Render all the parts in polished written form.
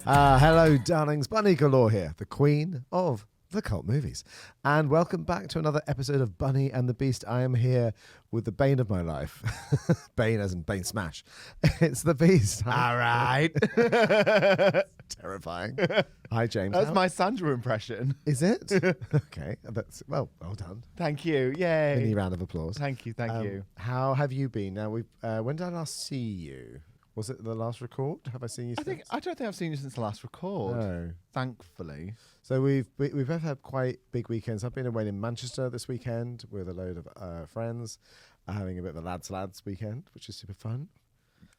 Hello, darlings. Bunny Galore here, the queen of the cult movies. And welcome back to another episode of Bunny and the Beast. I am here with the bane of my life. Bane as in Bane Smash. It's the Beast. All right. Terrifying. Hi, James. That's my Sandra impression. Is it? Okay. That's well done. Thank you. Yay. Mini round of applause. Thank you. Thank you. How have you been? Now, when did I last see you? Was it the last record? Have I seen you since? I don't think I've seen you since the last record. No. Thankfully. So we've both had quite big weekends. I've been away in Manchester this weekend with a load of friends, having a bit of a lads weekend, which is super fun.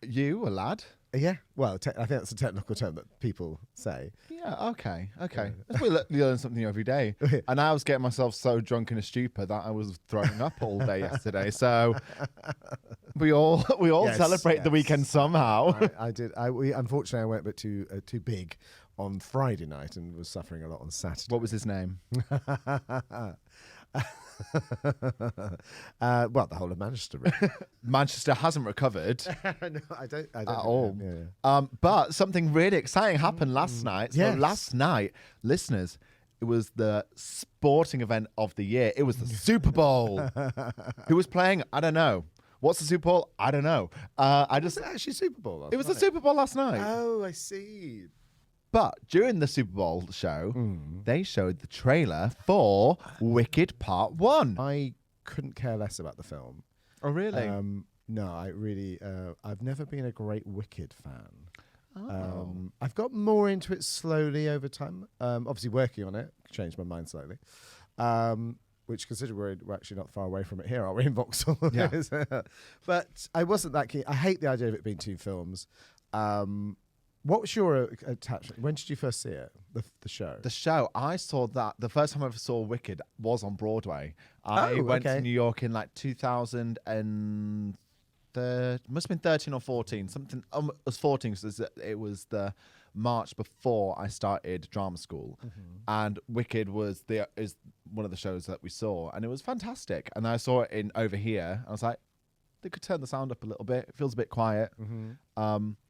You, a lad? Yeah, well, I think that's a technical term that people say. Yeah, okay. We learn something new every day. And I was getting myself so drunk in a stupor that I was throwing up all day yesterday. So we all celebrate the weekend somehow. I did. Unfortunately, I went a bit too big on Friday night and was suffering a lot on Saturday. What was his name? Well, the whole of Manchester. Really. Manchester hasn't recovered. No, I don't At all. Yeah. But something really exciting happened last night. So Yes. last night, listeners, it was the sporting event of the year. It was the Super Bowl. Who was playing? I don't know. What's the Super Bowl? I don't know. Was it actually Super Bowl last It was night? the Super Bowl last night. Oh, I see. But during the Super Bowl show, they showed the trailer for Wicked Part 1. I couldn't care less about the film. Oh, really? No, I really. I've never been a great Wicked fan. Oh. I've got more into it slowly over time. Obviously, working on it changed my mind slightly. Which, considering we're actually not far away from it here, are we, in Vauxhall? Yeah. But I wasn't that keen. I hate the idea of it being two films. What was your attachment? When did you first see it? The show? The show, I saw that the first time I ever saw Wicked was on Broadway. I went to New York in like 2000 and must have been 13 or 14. Something. It was 14 because it was the March before I started drama school, and Wicked is one of the shows that we saw, and it was fantastic. And I saw it over here. I was like, they could turn the sound up a little bit. It feels a bit quiet.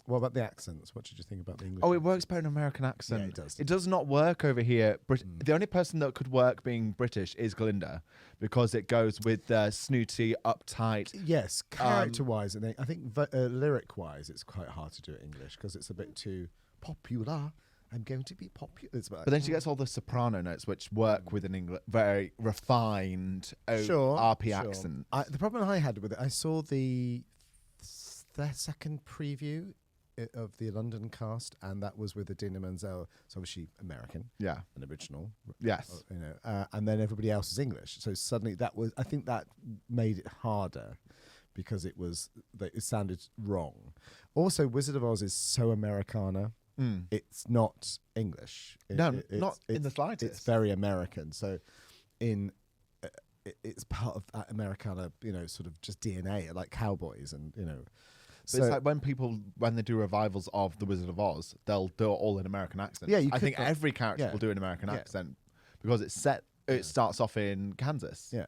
What about the accents? What did you think about the English? Oh, it works better in an American accent. Yeah, it does. It does not work over here. The only person that could work being British is Glinda, because it goes with the snooty, uptight. Yes, character-wise, and I think lyric-wise, it's quite hard to do it English because it's a bit too popular. I'm going to be popular. But then she gets all the soprano notes, which work with an very refined RP accent. The problem I had with it, I saw their second preview of the London cast, and that was with Idina Menzel. It's obviously American, Yeah. an original, Yes. and then everybody else is English. So suddenly I think that made it harder because it sounded wrong. Also, Wizard of Oz is so Americana. It's not English. Not in the slightest. It's very American. So it's part of that Americana, sort of just DNA, like cowboys and, But it's like when they do revivals of The Wizard of Oz, they'll do it all in American accent. Yeah, I think every character will do an American accent because it starts off in Kansas. Yeah.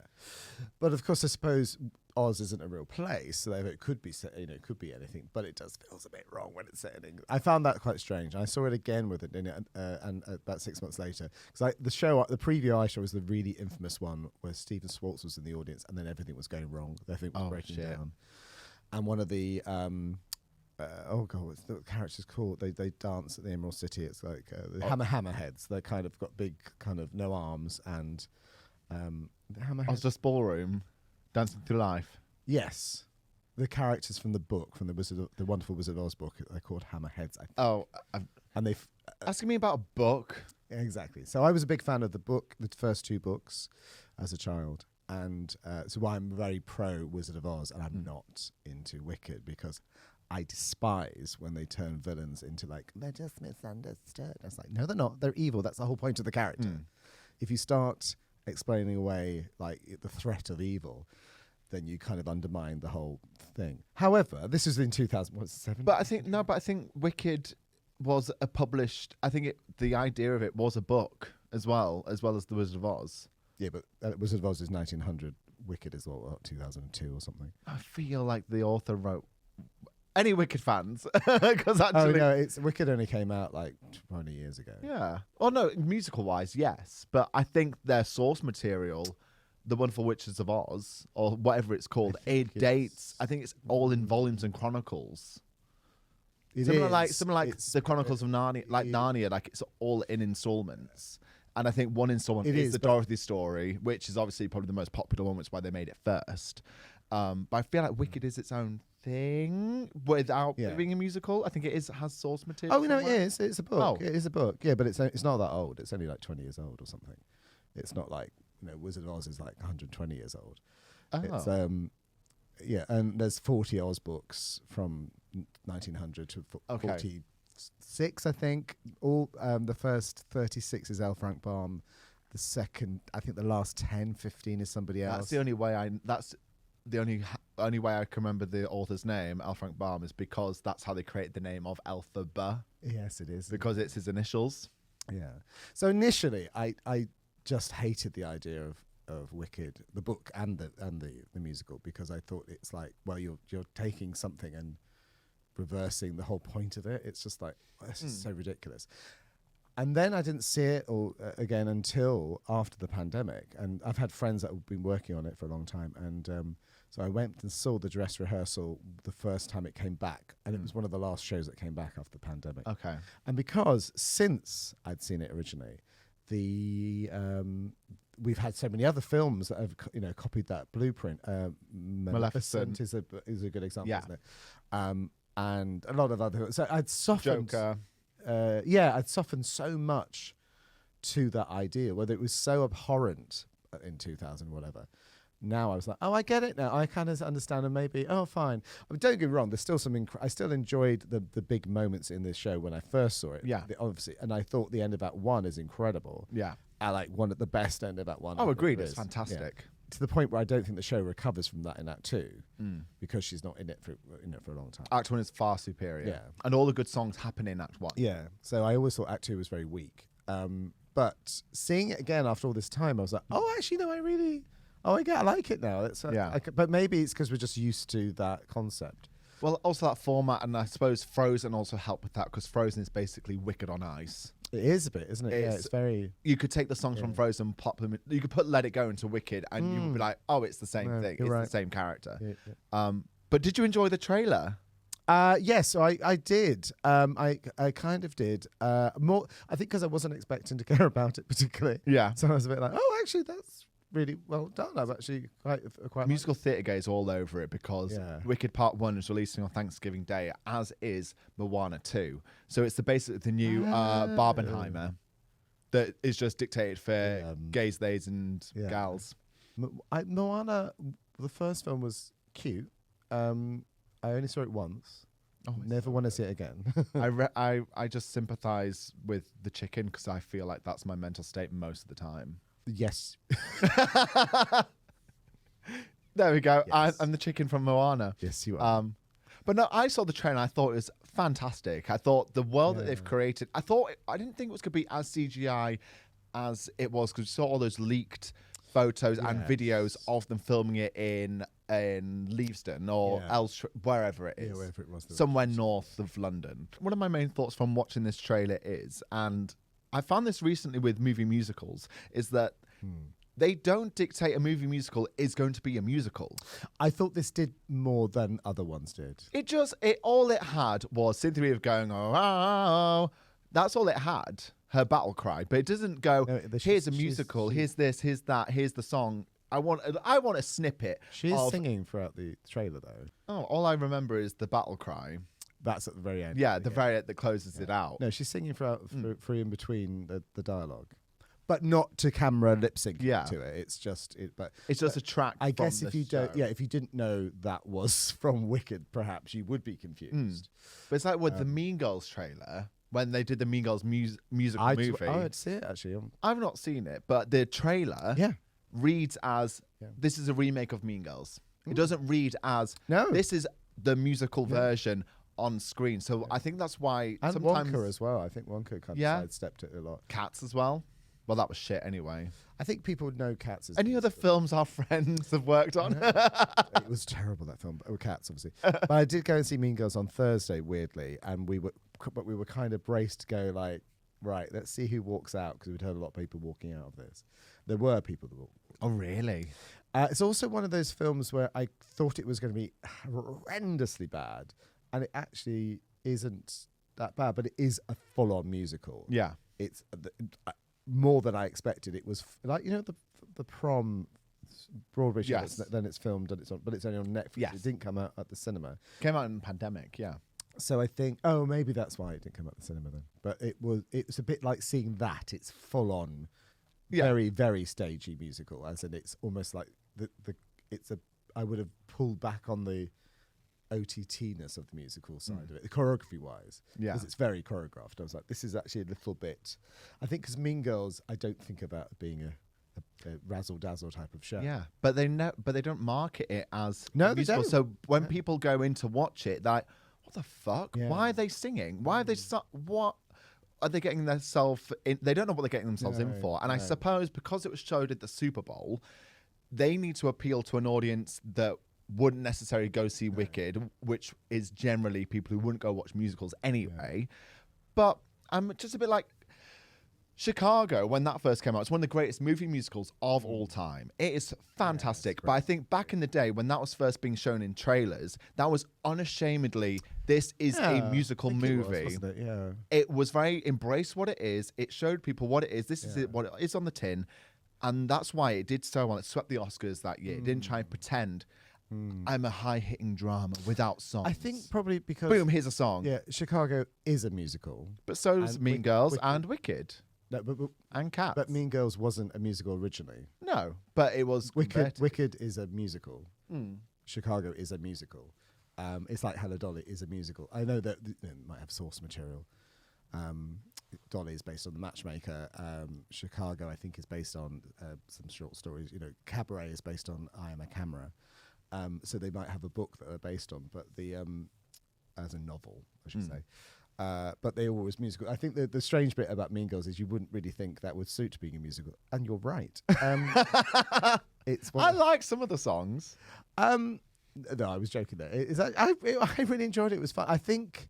But of course, I suppose Oz isn't a real place, so it could be set, it could be anything, but it does feels a bit wrong when it's set in England. I found that quite strange. I saw it again with it and about 6 months later, because the preview I saw was the really infamous one where Stephen Schwartz was in the audience and then everything was going wrong. Everything was breaking down. And one of the what's the characters called? They dance at the Emerald City. It's like the hammerheads. They kind of got big, kind of no arms and hammerheads. Osdurst Ballroom, Dancing Through Life. Yes, the characters from the book, from the Wonderful Wizard of Oz book, they're called hammerheads. And they asking me about a book. Exactly. So I was a big fan of the first two books, as a child. And so why I'm very pro Wizard of Oz, and I'm not into Wicked, because I despise when they turn villains into like, they're just misunderstood. I was like, no, they're not. They're evil. That's the whole point of the character. If you start explaining away like the threat of evil, then you kind of undermine the whole thing. However, this is in 2007. But I think Wicked was a published. I think the idea of it was a book as well as The Wizard of Oz. Yeah, but Wizard of Oz is 1900. Wicked is 2002 or something. I feel like the author wrote Any Wicked fans? Because actually, oh no, it's Wicked only came out like 20 years ago. yeah. Oh no, musical wise, yes, but I think their source material, The Wonderful Witches of Oz, or whatever it's called, it dates. I think it's all in volumes and chronicles. Similar like the Chronicles of Narnia, like Narnia, like it's all in installments. And I think one installment is the Dorothy story, which is obviously probably the most popular one, which is why they made it first. But I feel like Wicked is its own thing without being a musical. I think it has source material. Oh no, it is. It's a book. It is a book. Yeah, but it's not that old. It's only like 20 years old or something. It's not like Wizard of Oz is like 120 years old. Oh. It's and there's 40 Oz books from 1900 to 46, I think. All the first 36 is L. Frank Baum. The second, I think, the last 10, 15 is somebody else. That's the only way the only way I can remember the author's name, L. Frank Baum, is because that's how they created the name of Elphaba. Yes, it is. Because it's his initials. Yeah. So initially, I just hated the idea of Wicked, the book and the musical, because I thought it's like, well, you're taking something and reversing the whole point of it. It's just like, this is so ridiculous. And then I didn't see it again until after the pandemic. And I've had friends that have been working on it for a long time. And so I went and saw the dress rehearsal the first time it came back. And it was one of the last shows that came back after the pandemic. Okay. And because since I'd seen it originally, we've had so many other films that have copied that blueprint. Maleficent is a good example, isn't it? And a lot of other. So I'd softened. Joker. I'd softened so much to that idea, whether it was so abhorrent in 2000, whatever. Now I was like, oh, I get it now. I kind of understand, and maybe, fine. I mean, don't get me wrong. There's still some. I still enjoyed the big moments in this show when I first saw it. Yeah, obviously, and I thought the end of Act 1 is incredible. Yeah, I like one at the best end of Act 1. Oh, agreed. It's fantastic. Yeah. To the point where I don't think the show recovers from that in Act 2 because she's not in it for a long time. Act 1 is far superior. Yeah, and all the good songs happen in Act 1. Yeah, so I always thought Act 2 was very weak. But seeing it again after all this time, I was like, oh, actually, no, I like it now. But maybe it's because we're just used to that concept. Well, also that format, and I suppose Frozen also helped with that, because Frozen is basically Wicked on ice. It is a bit, isn't it? It's very. You could take the songs from Frozen, pop them. You could put Let It Go into Wicked, and you would be like, "Oh, it's the same thing. It's the same character." Yeah. But did you enjoy the trailer? Yes, so I did. I kind of did. More, I think, because I wasn't expecting to care about it particularly. Yeah. So I was a bit like, oh, actually, that's really well done. I was actually quite musical theatre gaze all over it, because Wicked Part 1 is releasing on Thanksgiving Day, as is Moana 2. So it's basically the new Barbenheimer that is just dictated for gays, theys, and gals. Moana, the first film was cute. I only saw it once. Never want to see it again. I just sympathise with the chicken, because I feel like that's my mental state most of the time. Yes. There we go. Yes. I'm the chicken from Moana. Yes, you are. But no, I saw the trailer. I thought it was fantastic. I thought the world that they've created. I didn't think it was going to be as CGI as it was, because we saw all those leaked photos and videos of them filming it in Leavesden or wherever it is, wherever it was, somewhere north of London. One of my main thoughts from watching this trailer is, and I found this recently with movie musicals, is that they don't dictate a movie musical is going to be a musical. I thought this did more than other ones did. All it had was Cynthia Erivo going, oh, that's all it had, her battle cry. But it doesn't go, here's a musical, here's this, here's that, here's the song. I want a snippet. She is singing throughout the trailer, though. Oh, all I remember is the battle cry. That's at the very end. Yeah, the very end that closes it out. No, she's singing throughout, through in between the dialogue, but not to camera lip sync to it. It's just it's just a track. I guess if you didn't know that was from Wicked, perhaps you would be confused. But it's like with the Mean Girls trailer, when they did the Mean Girls musical movie. I'd see it actually. I've not seen it, but the trailer reads as this is a remake of Mean Girls. It doesn't read as this is the musical version on screen. So I think that's why. And sometimes Wonka as well. I think Wonka kind of sidestepped it a lot. Cats as well. Well, that was shit anyway. I think people would know Cats as Any other films our friends have worked on? It was terrible, that film. Cats, obviously. But I did go and see Mean Girls on Thursday, weirdly, and we were kind of braced to go like, right, let's see who walks out, because we'd heard a lot of people walking out of this. There were people that walked. Oh, really? It's also one of those films where I thought it was going to be horrendously bad, and it actually isn't that bad, but it is a full-on musical. Yeah. It's more than I expected. It was like, the Prom Broadway show. Yes. Then it's filmed and but it's only on Netflix. Yes. It didn't come out at the cinema. Came out in the pandemic, yeah. So I think, maybe that's why it didn't come out at the cinema then. But it was a bit like seeing that. It's full-on, very, very stagey musical, as in it's almost like I would have pulled back on the OTT-ness of the musical side of it, choreography-wise, because it's very choreographed. I was like, this is actually a little bit. I think because Mean Girls, I don't think about it being a razzle-dazzle type of show. Yeah, but they don't market it as No, a they musical. don't. So when people go in to watch it, they're like, what the fuck? Yeah. Why are they singing? Why are they what are they getting themselves in? They don't know what they're getting themselves in for. And I suppose because it was showed at the Super Bowl, they need to appeal to an audience that wouldn't necessarily go see Wicked, which is generally people who wouldn't go watch musicals anyway. But I'm just a bit like Chicago, when that first came out. It's one of the greatest movie musicals of all time. It is fantastic. But I think back in the day when that was first being shown in trailers, that was unashamedly, this is a musical movie. Wasn't it? Yeah. It was very embrace what it is. It showed people what it is. This is what it is on the tin. And that's why it did so well. It swept the Oscars that year. It didn't try and pretend I'm a high-hitting drama without songs. I think probably because Boom, here's a song. Yeah, Chicago is a musical. But so is And Mean Girls and Wicked. No, but And Cats. But Mean Girls wasn't a musical originally. No, but it was Wicked is a musical. Chicago is a musical. It's like Hello Dolly is a musical. I know that it might have source material. Dolly is based on The Matchmaker. Chicago, I think, is based on some short stories. Cabaret is based on I Am a Camera. So they might have a book that they're based on, but as a novel, I should say. But they were always musical. I think the strange bit about Mean Girls is you wouldn't really think that would suit being a musical, and you're right. It's I like some of the songs. No, I was joking there. I really enjoyed it. It was fun. I think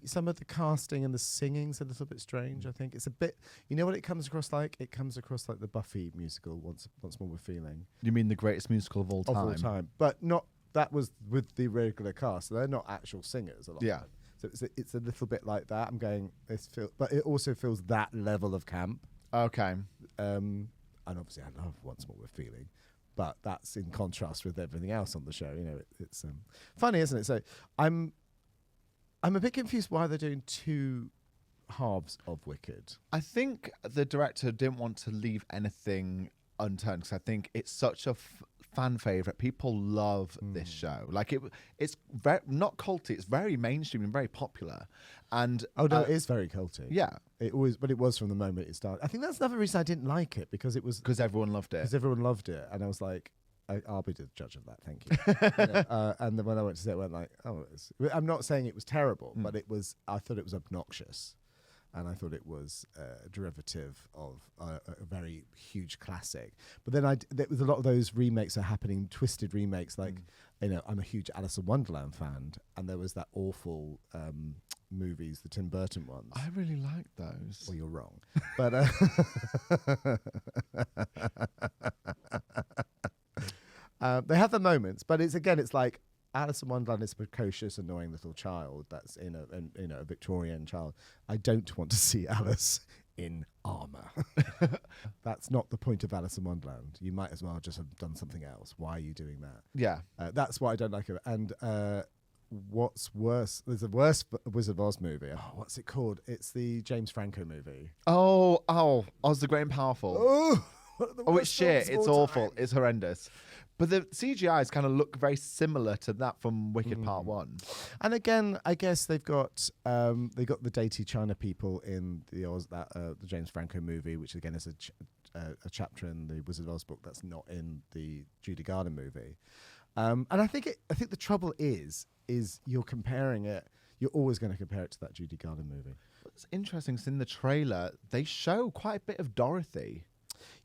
some of the casting and the singing's a little bit strange. I think it's a bit. You know what it comes across like? It comes across like the Buffy musical. Once more, we're feeling You mean the greatest musical of all time? of all time, but not. That was with the regular cast. So they're not actual singers. A lot. Yeah. Of them. So it's a little bit like that. I'm going. But it also feels that level of camp. Okay. And obviously, I love Once More We're Feeling, but that's in contrast with everything else on the show. It's funny, isn't it? So I'm a bit confused why they're doing two halves of Wicked. I think the director didn't want to leave anything unturned because I think it's such a fan favorite. People love this show. Like it's very not culty. It's very mainstream and very popular. And it is very culty. Yeah, but it was from the moment it started. I think that's another reason I didn't like it, because it was because everyone loved it. Because everyone loved it, and I was like, I'll be the judge of that. Thank you. And then when I went to see it, I went like, I'm not saying it was terrible, but I thought it was obnoxious. And I thought it was a derivative of a very huge classic. But then there was a lot of those remakes are happening, twisted remakes. Like, I'm a huge Alice in Wonderland fan, and there was that awful movies, the Tim Burton ones. I really like those. Well, you're wrong. But they have the moments. But it's like Alice in Wonderland is a precocious, annoying little child that's in a Victorian child. I don't want to see Alice in armour. That's not the point of Alice in Wonderland. You might as well just have done something else. Why are you doing that? Yeah. That's what I don't like of it. And what's worse, there's a worse Wizard of Oz movie. Oh, what's it called? It's the James Franco movie. Oh, Oz the Great and Powerful. It's shit. It's awful. It's horrendous. But the CGIs kind of look very similar to that from Wicked Part 1. And again, I guess they've got the Datey China people in the James Franco movie, which again is a chapter in the Wizard of Oz book that's not in the Judy Garland movie. And I think the trouble is you're comparing it. you're always going to compare it to that Judy Garland movie. What's interesting is in the trailer, they show quite a bit of Dorothy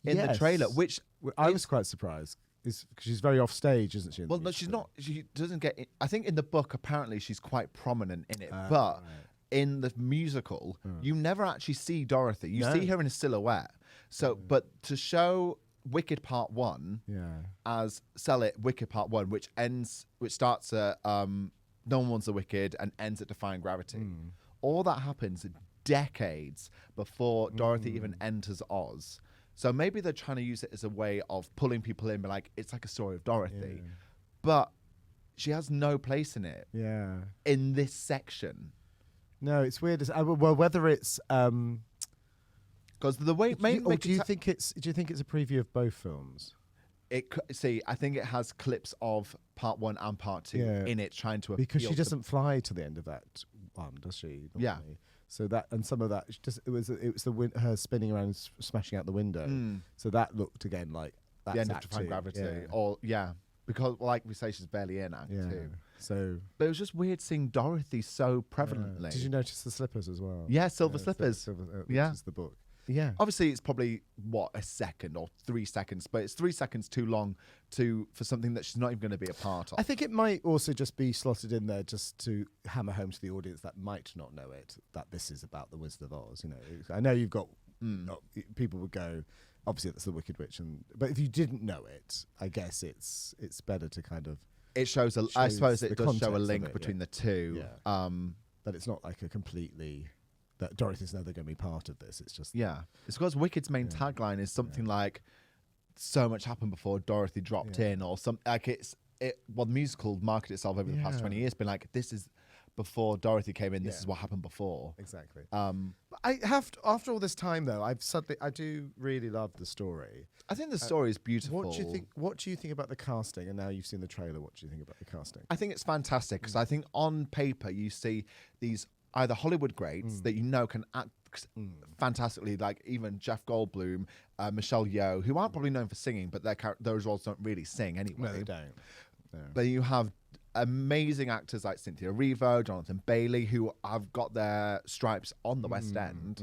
in the trailer, which I was quite surprised. Because she's very off stage, isn't she? Well, no, she's not. She doesn't get. I think in the book, apparently, she's quite prominent in it. But in the musical, you never actually see Dorothy. You see her in a silhouette. So, but to show Wicked Part 1 as sell it Wicked Part 1, which starts at No One Wants the Wicked and ends at Defying Gravity. All that happens decades before Dorothy even enters Oz. So maybe they're trying to use it as a way of pulling people in, but like it's like a story of Dorothy. But she has no place in it. Yeah. In this section. No, it's weird. Well, whether it's because the way do you think it's a preview of both films? I think it has clips of Part 1 and Part 2 in it, trying to appeal because she doesn't fly to the end of that one, does she? Yeah. So that, and some of that, it was her spinning around, smashing out the window. So that looked again like that's the end of Defying Gravity, or because like we say, she's barely in Act 2. So, but it was just weird seeing Dorothy so prevalently. Did you notice the slippers as well? Yeah, silver slippers. Which is the book. Yeah. Obviously, it's probably a second or 3 seconds, but it's 3 seconds too long for something that she's not even going to be a part of. I think it might also just be slotted in there just to hammer home to the audience that might not know it, that this is about the Wizard of Oz. You know, I know you've got people would go, obviously that's the Wicked Witch, but if you didn't know it, I guess it's better to kind of. It shows. I suppose it does show a link between the two. Yeah. But it's not like a completely. That Dorothy's never going to be part of this. It's just It's because Wicked's main tagline is something like "So much happened before Dorothy dropped in," or something like Well, the musical marketed itself over the past 20 years, been like, "This is before Dorothy came in. This is what happened before." Exactly. I have to, after all this time though, I do really love the story. I think the story is beautiful. What do you think about the casting? And now you've seen the trailer, what do you think about the casting? I think it's fantastic because I think on paper you see these either Hollywood greats that you know can act fantastically, like even Jeff Goldblum, Michelle Yeoh, who aren't probably known for singing, but those roles don't really sing anyway. No, they don't. No. But you have amazing actors like Cynthia Erivo, Jonathan Bailey, who have got their stripes on the West End,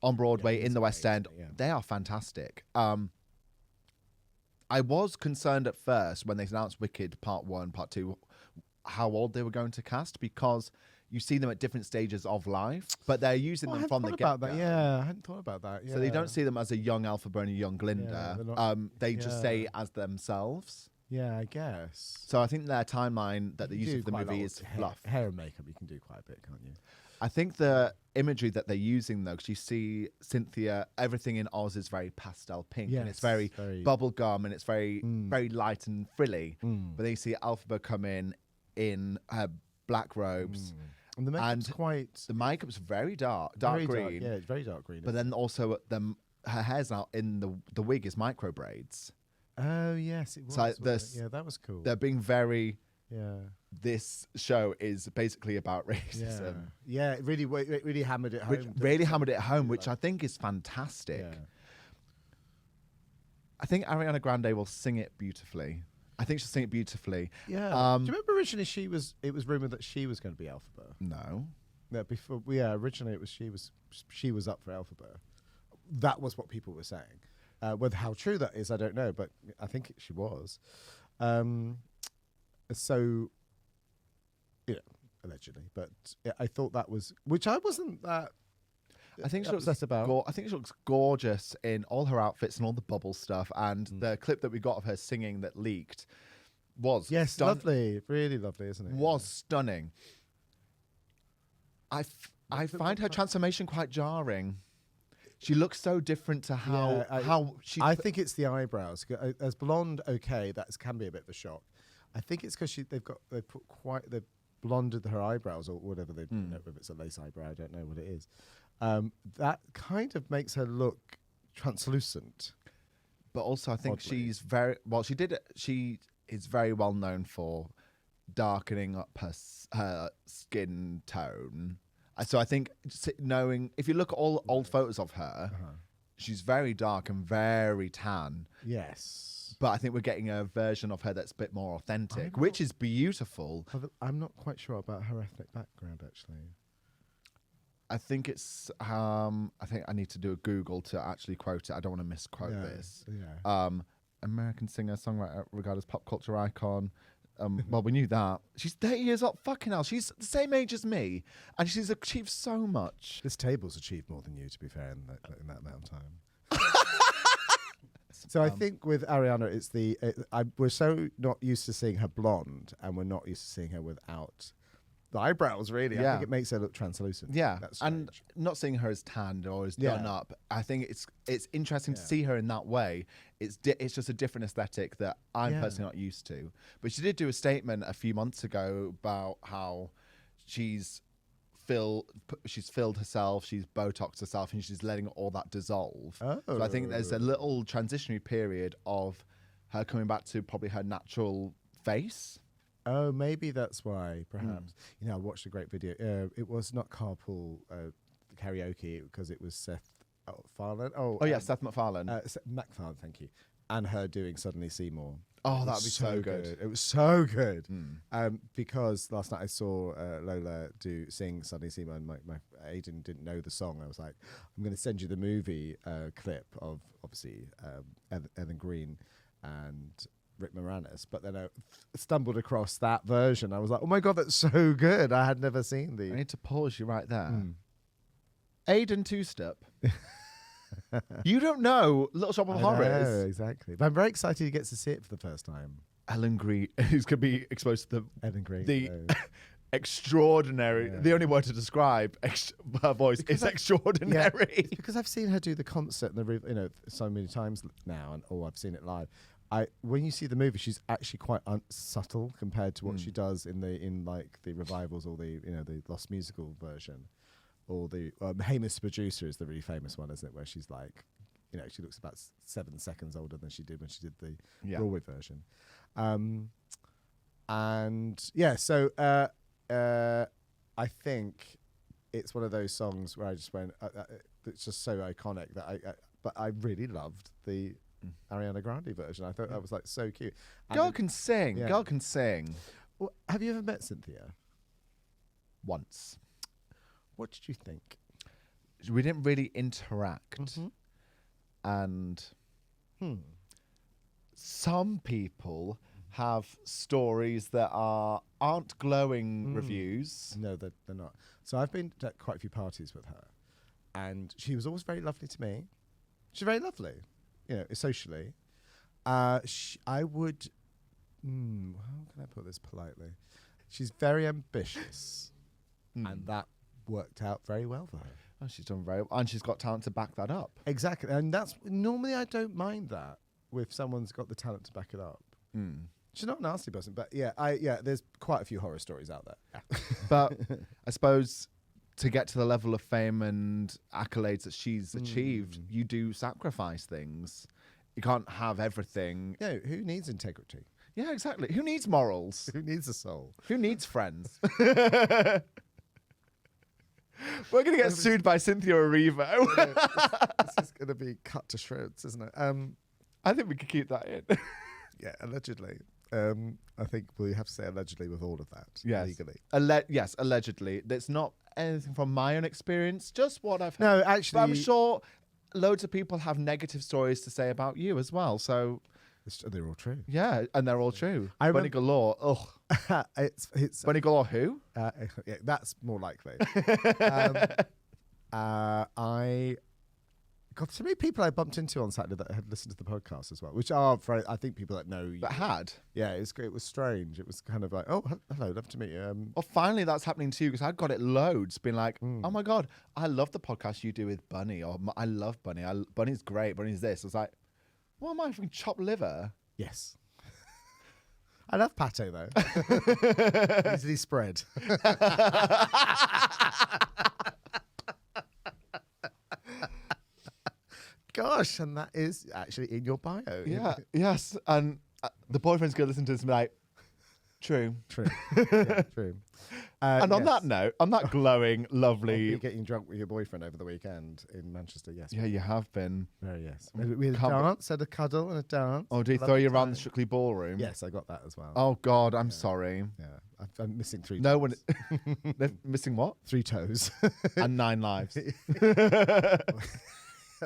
on Broadway, in the West End. Yeah. They are fantastic. I was concerned at first when they announced Wicked Part 1, Part 2, how old they were going to cast, because you see them at different stages of life, but they're using them from the get-go. Yeah, I hadn't thought about that. Yeah. So they don't see them as a young Elphaba and a young Glinda. They just say as themselves. Yeah, I guess. So I think their timeline that they use of the movie is fluff. Hair and makeup, you can do quite a bit, can't you? I think the imagery that they're using, though, because you see Cynthia, everything in Oz is very pastel pink, and it's very bubblegum, and it's very very light and frilly. But then you see Elphaba come in her black robes. And the makeup's the makeup's very dark green. Yeah, it's very dark green. But then also her hair's now in the wig is micro braids. Oh yes, it was. So that was cool. They're being very. This show is basically about racism. Yeah, it really hammered it home. Which I think is fantastic. Yeah. I think Ariana Grande will sing it beautifully. I think she'll sing it beautifully. Yeah. Do you remember originally it was rumored that she was going to be Elphaba? No. No, before. Yeah, originally it was she was up for Elphaba. That was what people were saying. Whether how true that is, I don't know, but I think she was. So, allegedly. But I thought that was, which I wasn't that. I think she looks gorgeous in all her outfits and all the bubble stuff. And the clip that we got of her singing that leaked was lovely, really lovely, isn't it? Was stunning. I find her transformation quite jarring. She looks so different to how she. I think it's the eyebrows. As blonde, okay, that can be a bit of a shock. I think it's because they've blonded her eyebrows or whatever they do. If it's a lace eyebrow, I don't know what it is. That kind of makes her look translucent. But also, I think she's very well. She is very well known for darkening up her skin tone. So I think knowing, if you look at all old photos of her, she's very dark and very tan. Yes. But I think we're getting a version of her that's a bit more authentic, which is beautiful. I'm not quite sure about her ethnic background, actually. I think it's. I think I need to do a Google to actually quote it. I don't want to misquote this. Yeah. American singer, songwriter, regarded as pop culture icon. Well, we knew that. She's 30 years old. Fucking hell. She's the same age as me, and she's achieved so much. This table's achieved more than you, to be fair, in that amount of time. So I think with Ariana, we're so not used to seeing her blonde, and we're not used to seeing her without the eyebrows. Really, I think it makes her look translucent. Yeah, that's and not seeing her as tanned or as done up. I think it's interesting to see her in that way. It's just a different aesthetic that I'm personally not used to. But she did do a statement a few months ago about how she's filled herself, she's Botoxed herself, and she's letting all that dissolve. So I think there's a little transitionary period of her coming back to probably her natural face. Oh, maybe that's why, perhaps. You know, I watched a great video. It was not Carpool Karaoke, because it was Seth MacFarlane. Seth MacFarlane. MacFarlane, thank you. And her doing Suddenly Seymour. Oh, that would be so good. It was so good. Because last night I saw Lola sing Suddenly Seymour, and my Aiden didn't know the song. I was like, I'm going to send you the movie clip of, obviously, Ellen Green and Rick Moranis, but then I stumbled across that version. I was like, oh my God, that's so good. I had never seen I need to pause you right there. Aiden Two-Step. You don't know Little Shop of Horrors. Know, exactly. But I'm very excited he gets to see it for the first time. Ellen Green is going to be exposed to Ellen Green. The extraordinary, the only word to describe her voice is extraordinary. Yeah, it's because I've seen her do the concert so many times now, or I've seen it live. When you see the movie, she's actually quite subtle compared to what she does in the revivals, or the Lost musical version, or the Hamish Producer is the really famous one, isn't it? Where she's like, she looks about 7 seconds older than she did when she did the Broadway version. So I think it's one of those songs where I just went, it's just so iconic but I really loved the Ariana Grande version. I thought that was like so cute. Girl can sing. Yeah. Girl can sing. Well, have you ever met Cynthia? Once. What did you think? We didn't really interact. And some people have stories that aren't glowing reviews. No, they're not. So I've been to quite a few parties with her, and she was always very lovely to me. She's very lovely. Socially, I would. How can I put this politely? She's very ambitious, and that worked out very well for her. Oh, she's done very well, and she's got talent to back that up. Exactly, and that's normally I don't mind that if someone's got the talent to back it up. She's not a nasty person, but there's quite a few horror stories out there. But I suppose, to get to the level of fame and accolades that she's achieved, you do sacrifice things. You can't have everything. Yeah, who needs integrity? Yeah, exactly. Who needs morals? Who needs a soul? Who needs friends? We're going to get sued by Cynthia Erivo. This is going to be cut to shreds, isn't it? I think we could keep that in. Yeah, allegedly. I think we have to say allegedly with all of that. Yes. Legally. Yes, allegedly. That's not anything from my own experience, just what I've heard. No, actually. But I'm sure loads of people have negative stories to say about you as well. So they're all true. Yeah, and they're all true. Bunny Galore. Ugh. it's Bunny Galore who? Yeah, that's more likely. God, so many people I bumped into on Saturday that had listened to the podcast as well, which are, I think, people that know you. That had? Yeah, it was strange. It was kind of like, oh, hello, love to meet you. Well, finally that's happening too, because I got it loads, being like, oh my God, I love the podcast you do with Bunny, or I love Bunny. Bunny's great, Bunny's this. I was like, what am I, from chopped liver? Yes. I love pate, though. Easily spread. Gosh, and that is actually in your bio. Yeah, yes. And the boyfriend's going to listen to this and be like, True. Yeah, true. And on yes. that note, on that glowing, I'll lovely. be getting drunk with your boyfriend over the weekend in Manchester. Yes. Yeah, you have been. Very yes. We had a Can't be- dance, had a cuddle and a dance. Oh, did he throw Lovely you around the time. Strictly Ballroom? Yes, I got that as well. Oh, God, I'm sorry. Yeah, I'm missing 3 No toes. one. They're missing what? 3 toes. And 9 lives.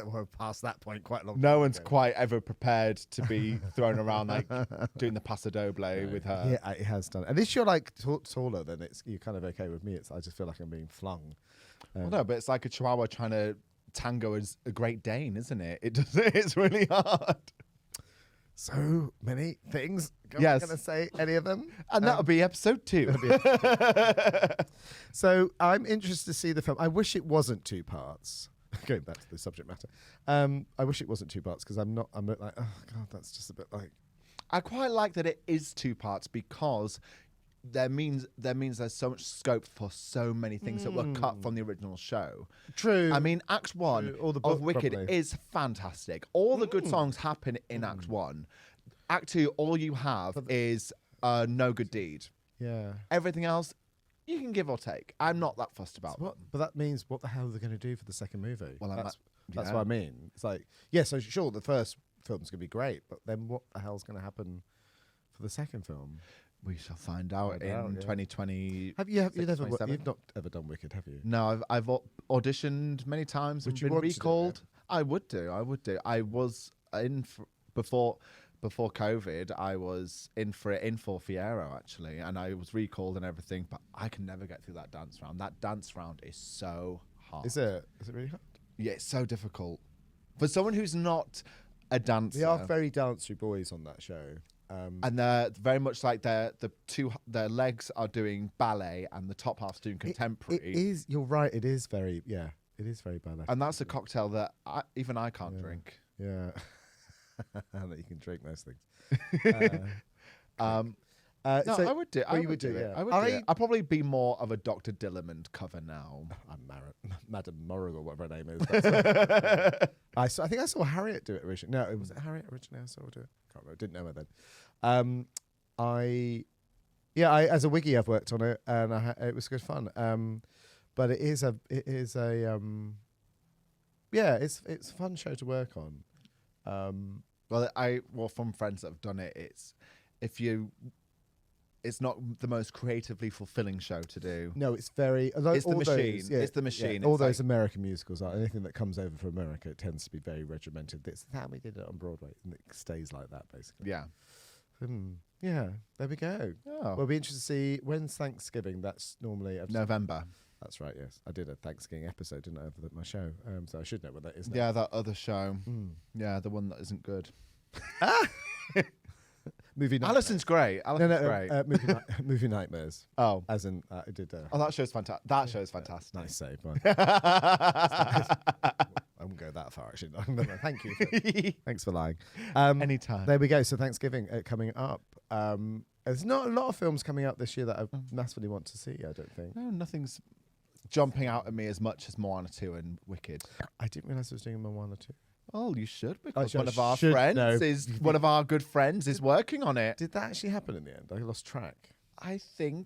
We're past that point quite a long No time one's ago. quite ever prepared to be thrown around like doing the paso doble with her. Yeah, it has done. At least you're like taller, then you're kind of okay with me. I just feel like I'm being flung. Well, no, but it's like a chihuahua trying to tango as a Great Dane, isn't it? It's really hard. So many things. Yes. I'm going to say any of them. And that'll be episode 2. So I'm interested to see the film. I wish it wasn't 2 parts. Going back to the subject matter. I wish it wasn't 2 parts because I'm like, oh God, that's just a bit like. I quite like that it is 2 parts because there means there's so much scope for so many things that were cut from the original show. True. I mean, Act 1 True. Or the of book, Wicked probably. is fantastic. All the good songs happen in Act 1. Act 2, all you have is No Good Deed. Yeah. Everything else, you can give or take. I'm not that fussed about them. But that means what the hell are they going to do for the second movie? Well, that's yeah. what I mean. It's like, yeah, so sure, the first film's going to be great, but then what the hell's going to happen for the second film? We shall find out in 2020. You've not ever done Wicked, have you? No, I've auditioned many times Would and you been want to do it? recalled. I would do. I was in before COVID. I was in for it in for Fiero actually, and I was recalled and everything. But I can never get through that dance round. That dance round is so hard. Is it really hard? Yeah, it's so difficult for someone who's not a dancer. They are very dancey boys on that show. And they're very much like their legs are doing ballet and the top half's doing contemporary. It is. You're right. It is very. Yeah. It is very ballet. And that's a cocktail that even I can't drink. Yeah. That you can drink those things. No, So- I would do. well, I you would do it. yeah. I would do it. I'd probably be more of a Dr. Dillamond cover now. I'm Madame Morrill or whatever her name is. I think I saw Harriet do it originally. No, was it Harriet originally? I saw her do it. Can't remember. Didn't know her then. I as a wiggy I've worked on it and it was good fun. But it's a it's a fun show to work on. Well, from friends that have done it, it's not the most creatively fulfilling show to do. No, it's very. It's the all machine. Those, yeah, It's the machine. Yeah, all It's those like- American musicals are anything that comes over from America. It tends to be very regimented. That's how we did it on Broadway, and it stays like that basically. Yeah. Yeah, there we go. Oh. Well, it'll be interesting to see when's Thanksgiving. That's normally November. That's right. Yes, I did a Thanksgiving episode, didn't I, of my show? So I should know what that is. Now. Yeah, that other show. Yeah, the one that isn't good. Movie Nightmares. Alison's great. Alison's great. movie Nightmares. Oh. As in, I did. Oh, that show's fantastic. That show's fantastic. Nice save. I won't go that far, actually. No, thank you. Thanks for lying. Anytime. There we go. So Thanksgiving coming up. There's not a lot of films coming up this year that I massively want to see, I don't think. No, nothing's jumping out at me as much as Moana 2 and Wicked. I didn't realise I was doing Moana 2. Oh, you should, because I one of our should friends know. one of our good friends is working on it. Did that actually happen in the end? I lost track. I think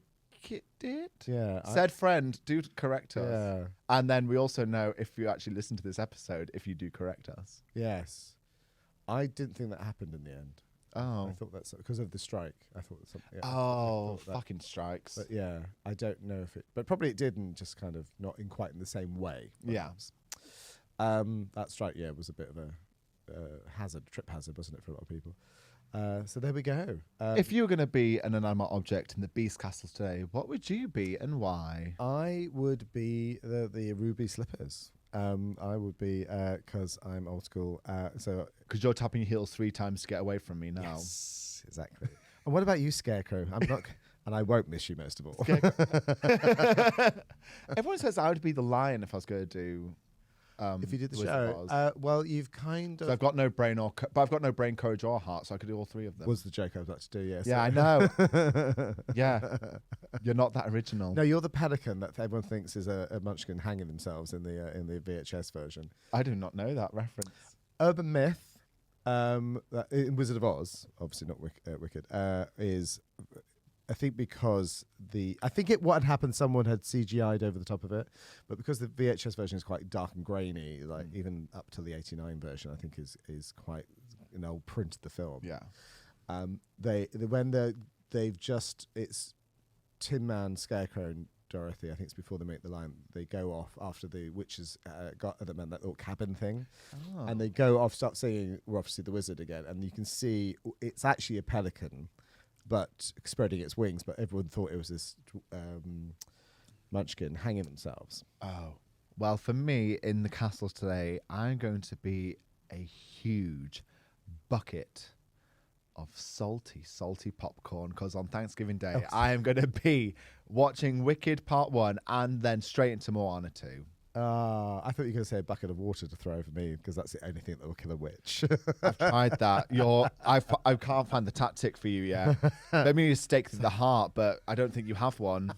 it did. Yeah. Said friend, do correct us. Yeah. And then we also know if you actually listen to this episode, if you do correct us. Yes. I didn't think that happened in the end. Oh. I thought that's because of the strike. I thought that something. Yeah, Oh, that- fucking strikes. But yeah, I don't know if it, but probably it did, and just kind of not in quite in the same way. Yeah. Perhaps. That strike, yeah, was a bit of a trip hazard, wasn't it, for a lot of people? So there we go. If you were going to be an inanimate object in the Beast Castles today, what would you be and why? I would be the ruby slippers. I would be because I'm old school. So Because you're tapping your heels 3 times to get away from me now. yes, exactly. And what about you, Scarecrow? I'm not, and I won't miss you most of all. Everyone says I would be the lion if I was going to do. If you did the Wizard of show, Oz. well, you've kind So of I've got no brain but I've got no brain, courage, or heart, so I could do all 3 of them. was the joke I was about to do. Yes. Yeah, I know. Yeah, you're not that original. No, you're the pelican that everyone thinks is a munchkin hanging themselves in the VHS version. I do not know that reference. Urban myth, in Wizard of Oz, obviously not Wicked, is I think because what had happened, someone had CGI'd over the top of it, but because the VHS version is quite dark and grainy, like even up to the '89 version, I think is quite an old print of the film. Yeah. It's Tin Man, Scarecrow, and Dorothy. I think it's before they make the line. They go off after the witches got them in that little cabin thing, and they go off, start singing "We're Off to See the Wizard" again, and you can see it's actually a pelican, but spreading its wings. But everyone thought it was this munchkin hanging themselves. Oh, well, for me in the castles today, I'm going to be a huge bucket of salty popcorn, because on Thanksgiving Day I am going to be watching Wicked Part 1 and then straight into Moana 2. I thought you were going to say a bucket of water to throw over me, because that's the only thing that will kill a witch. I've tried that. I can't find the tactic for you yet. Let me stake through the heart, but I don't think you have one.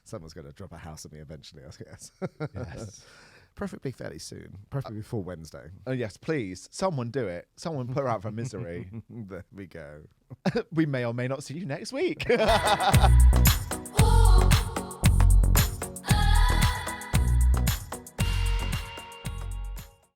Someone's going to drop a house on me eventually, I guess. Yes. Preferably fairly soon. Preferably before Wednesday. Oh, yes, please. Someone do it. Someone put her out of misery. There we go. We may or may not see you next week.